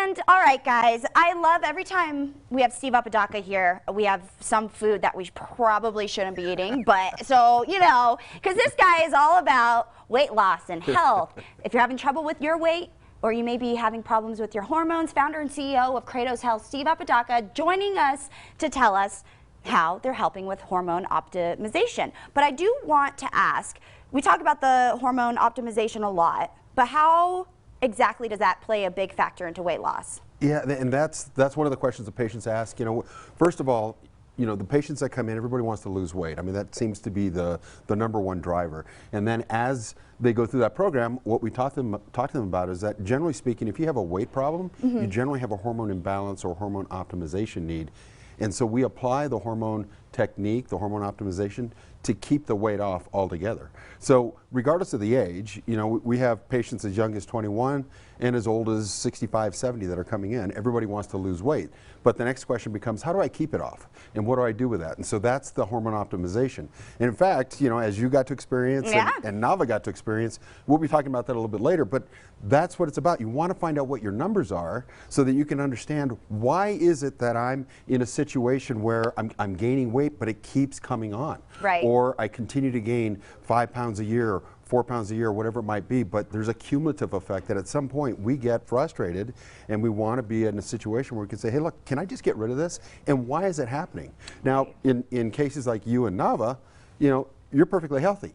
And all right, guys, I love every time we have Steve Apodaca here, we have some food that we probably shouldn't be eating, but so, you know, because this guy is all about weight loss and health. If you're having trouble with your weight, or you may be having problems with your hormones, founder and CEO of Kratos Health, Steve Apodaca, joining us to tell us how they're helping with hormone optimization. But I do want to ask, we talk about the hormone optimization a lot, but how exactly does that play a big factor into weight loss? Yeah, and that's one of the questions the patients ask. You know, first of all, you know, the patients that come in, everybody wants to lose weight. I mean, that seems to be the number one driver. And then as they go through that program, what we talk to them about is that, generally speaking, if you have a weight problem, you generally have a hormone imbalance or hormone optimization need. And so we apply the hormone technique, the hormone optimization, to keep the weight off altogether. So regardless of the age, you know, we have patients as young as 21 and as old as 65, 70 that are coming in. Everybody wants to lose weight. But the next question becomes, how do I keep it off? And what do I do with that? And so that's the hormone optimization. And in fact, you know, as you got to experience and Nava got to experience, we'll be talking about that a little bit later, but that's what it's about. You want to find out what your numbers are so that you can understand, why is it that I'm in a situation where I'm gaining weight, but it keeps coming on. Right. Or I continue to gain 5 pounds a year, 4 pounds a year, whatever it might be, but there's a cumulative effect that at some point we get frustrated and we want to be in a situation where we can say, hey, look, can I just get rid of this? And why is it happening? Now, in cases like you and Nava, you know, you're perfectly healthy.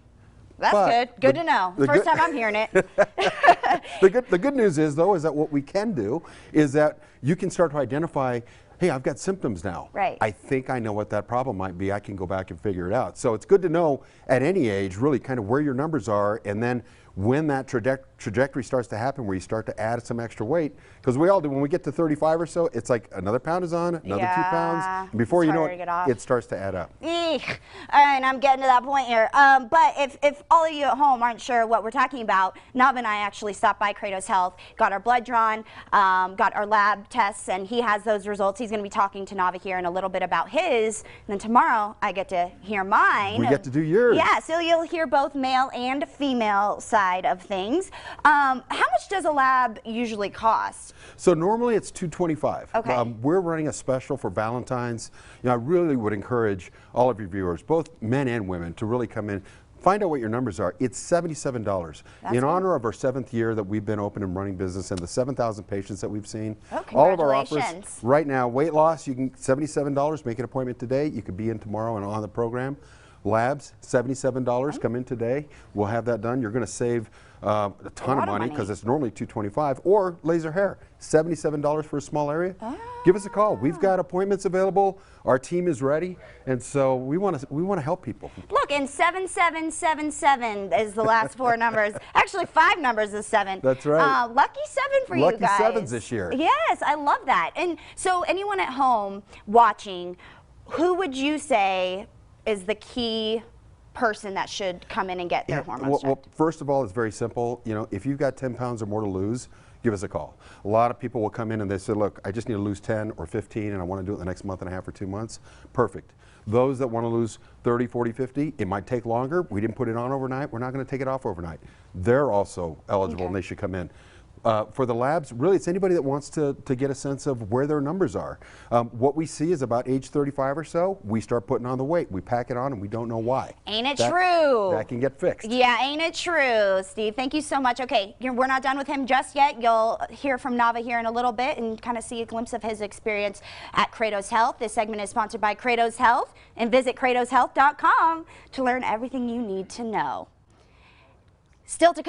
That's good. Good to know. First time I'm hearing it. The good news is, though, is that what we can do is that you can start to identify, hey, I've got symptoms now. Right. I think I know what that problem might be. I can go back and figure it out. So it's good to know at any age really kind of where your numbers are, and then when that trajectory starts to happen where you start to add some extra weight, because we all do, when we get to 35 or so, it's like another pound is on, another 2 pounds, and before you know it, it starts to add up. Eek. All right, I'm getting to that point here. But if all of you at home aren't sure what we're talking about, Nav and I actually stopped by Kratos Health, got our blood drawn, got our lab tests, and he has those results. He's going to be talking to Nava here in a little bit about his, and then tomorrow I get to hear mine. We get to do yours. Yeah, so you'll hear both male and female side of things. How much does a lab usually cost? So normally it's $225. Okay. We're running a special for Valentine's. You know, I really would encourage all of your viewers, both men and women, to really come in. Find out what your numbers are. It's $77 in honor of our 7th year that we've been open and running business and the 7,000 patients that we've seen. Oh, all of our offers right now, weight loss, you can $77. Make an appointment today. You could be in tomorrow and on the program. Labs, $77. Come in today. We'll have that done. You're going to save a ton of money because it's normally $225. Or laser hair, $77 for a small area. Give us a call. We've got appointments available. Our team is ready, and so we want to help people. Look, and 7777 is the last 4 numbers. Actually, 5 numbers is 7. That's right. Lucky 7 for you guys. Lucky 7s this year. Yes, I love that. And so, anyone at home watching, who would you say is the key person that should come in and get their hormones checked? Well, first of all, it's very simple. You know, if you've got 10 pounds or more to lose, give us a call. A lot of people will come in and they say, look, I just need to lose 10 or 15 and I want to do it in the next month and a half or 2 months. Perfect. Those that want to lose 30, 40, 50, it might take longer. We didn't put it on overnight. We're not going to take it off overnight. They're also eligible and they should come in. For the labs, really, it's anybody that wants to get a sense of where their numbers are. What we see is about age 35 or so, we start putting on the weight. We pack it on and we don't know why. Ain't it true? That can get fixed. Yeah, ain't it true, Steve? Thank you so much. Okay, we're not done with him just yet. You'll hear from Nava here in a little bit and kind of see a glimpse of his experience at Kratos Health. This segment is sponsored by Kratos Health, and visit kratoshealth.com to learn everything you need to know. Still to come.